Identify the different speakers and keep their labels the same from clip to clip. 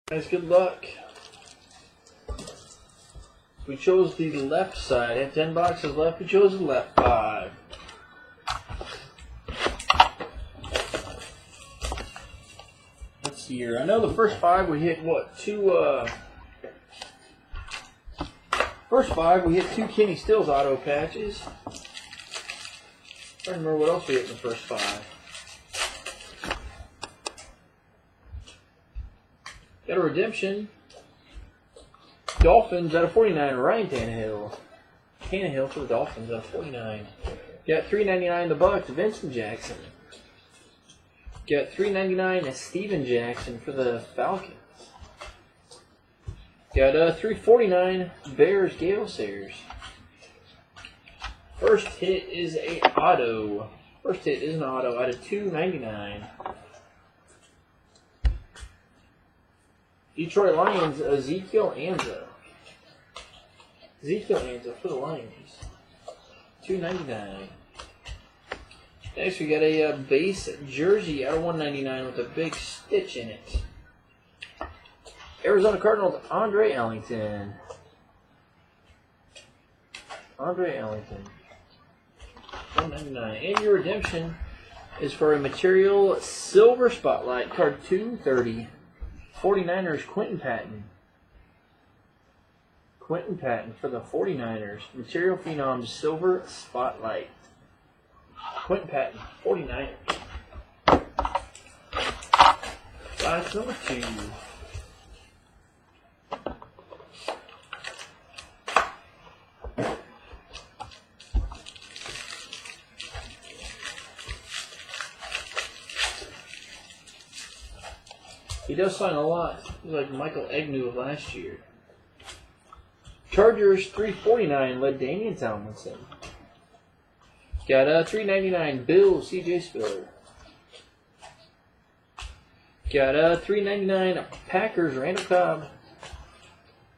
Speaker 1: Guys, good luck. We chose the left side. I have 10 boxes left. We chose the left 5. Let's see here. I know the first 5 we hit what? First 5 we hit 2 Kenny Stills auto patches. I don't remember what else we hit in the first 5. Got a redemption. Dolphins out of 49, Ryan Tannehill. Tannehill for the Dolphins out of 49. Got $3.99 the Bucks, Vincent Jackson. Got $3.99 Steven Jackson for the Falcons. Got $3.49 Bears, Gale Sayers. First hit is a auto. First hit is an auto out of $2.99. Detroit Lions, Ezekiel Anza. Ezekiel Anza for the Lions. $2.99. Next we got a base jersey out of $1.99 with a big stitch in it. Arizona Cardinals, Andre Ellington. Andre Ellington. $1.99. And your redemption is for a material silver spotlight, card 230. 49ers, Quentin Patton. Quentin Patton for the 49ers. Material Phenom Silver Spotlight. Quentin Patton, 49ers. Box number 2. He does sign a lot. He's like Michael Agnew of last year. Chargers, $3.49, led Damian Tomlinson. Got $3.99, Bill C.J. Spiller. Got $3.99, Packers, Randall Cobb.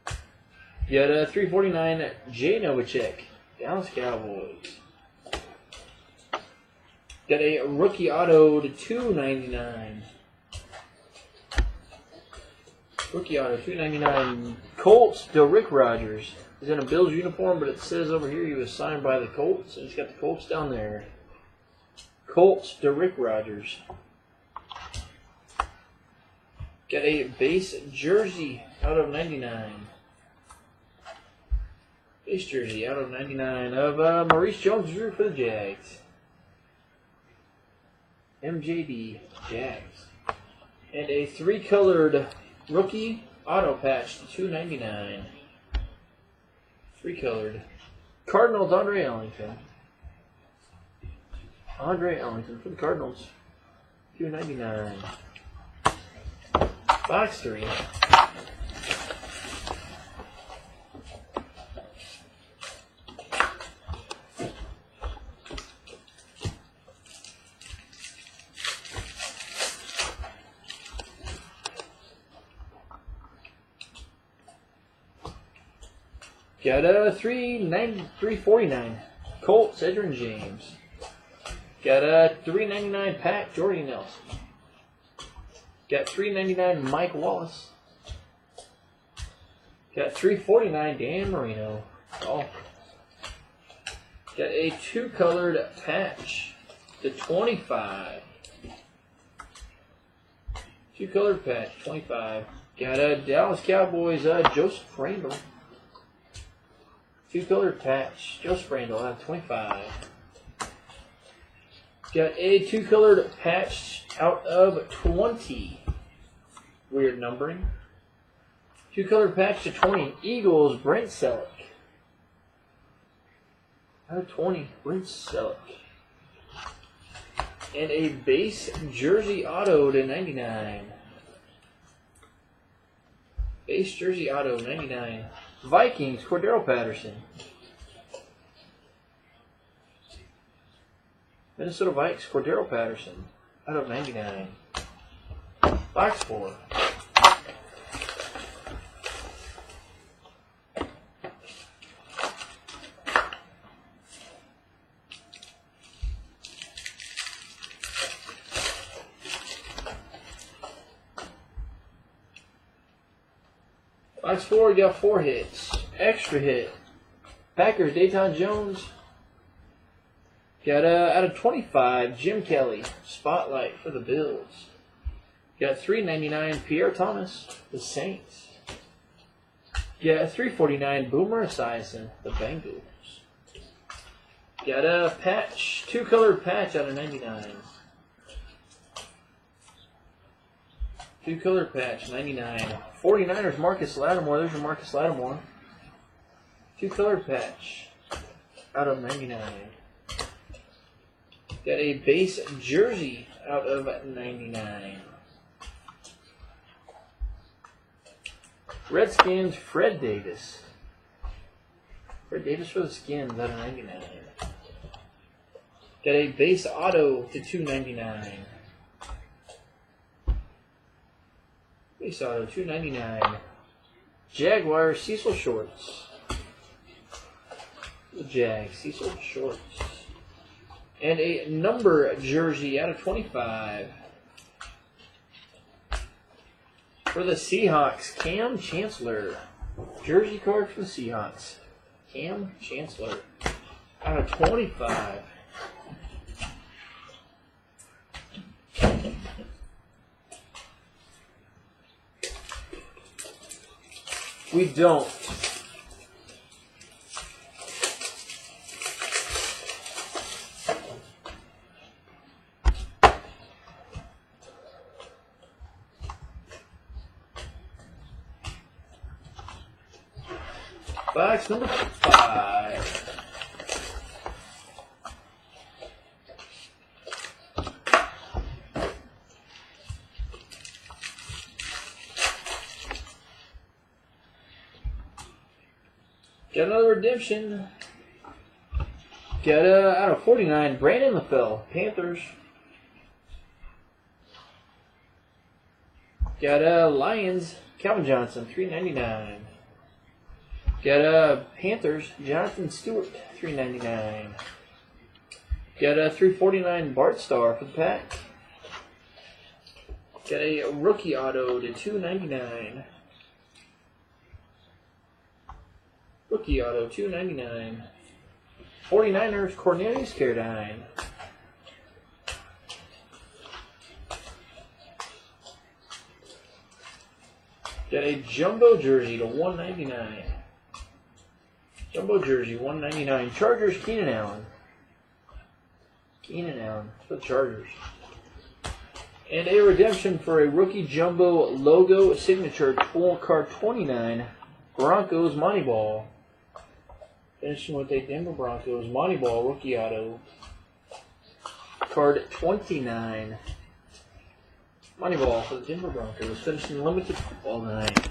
Speaker 1: Got $3.49, Jay Novacek, Dallas Cowboys. Got a rookie auto to $2.99. Rookie auto, $2.99. Colts, Rick Rogers. He's in a Bills uniform, but it says over here he was signed by the Colts. And he's got the Colts down there. Colts, Rick Rogers. Got a base jersey out of 99. Base jersey out of 99 of Maurice Jones-Drew for the Jags. MJD, Jags. And a 3-colored rookie auto patch to $2.99. 3-colored. Cardinals, Andre Ellington. Andre Ellington for the Cardinals. $2.99. Box 3. Got $3.49. Colts, Edgerrin James. Got $3.99 pack, Jordy Nelson. Got $3.99 Mike Wallace. Got $3.49 Dan Marino. Oh. Got a 2-colored patch to 25. 2-colored patch, 25. Got a Dallas Cowboys, Joseph Randall. 2-colored patch, Joseph Randall out of 25. Got a 2-colored patch out of 20. Weird numbering. 2-colored patch to 20. Eagles, Brent Selleck. Out of 20, Brent Selleck. And a base jersey auto to 99. Base jersey auto, 99. Vikings, Cordero Patterson. Minnesota Vikings, Cordero Patterson. Out of 99. Box 4. Box 4, got 4 hits. Extra hit. Packers, Dayton Jones. Got out of 25, Jim Kelly. Spotlight for the Bills. Got $3.99, Pierre Thomas, the Saints. Got $3.49, Boomer Esiason, the Bengals. Got a patch, 2-color patch out of 99. 2-color patch, 99. 49ers, Marcus Lattimore. There's your Marcus Lattimore. 2-color patch out of 99. Got a base jersey out of 99. Redskins, Fred Davis. Fred Davis for the Skins out of 99. Got a base auto to 299. Base auto, 299. Jaguars, Cecil Shorts. The Jags, Cecil Shorts. And a number jersey out of 25. For the Seahawks, Cam Chancellor. Jersey card for the Seahawks. Cam Chancellor. Out of 25. We don't. Box number 5. Got another redemption. Got out of 49, Brandon LaFell, Panthers. Got Lions, Calvin Johnson, $3.99. Got Panthers, Jonathan Stewart, $3.99. Got $3.49, Bart Starr for the Pack. Got a rookie auto to $2.99. Rookie auto, $2.99. 49ers, Cornelius Carradine. Got a jumbo jersey to $1.99. Jumbo jersey, $1.99. Chargers, Keenan Allen. Keenan Allen for the Chargers. And a redemption for a rookie jumbo logo signature card 29. Broncos, Moneyball. Finishing with a Denver Broncos Moneyball rookie auto. Card 29. Moneyball for the Denver Broncos. Finishing limited football tonight.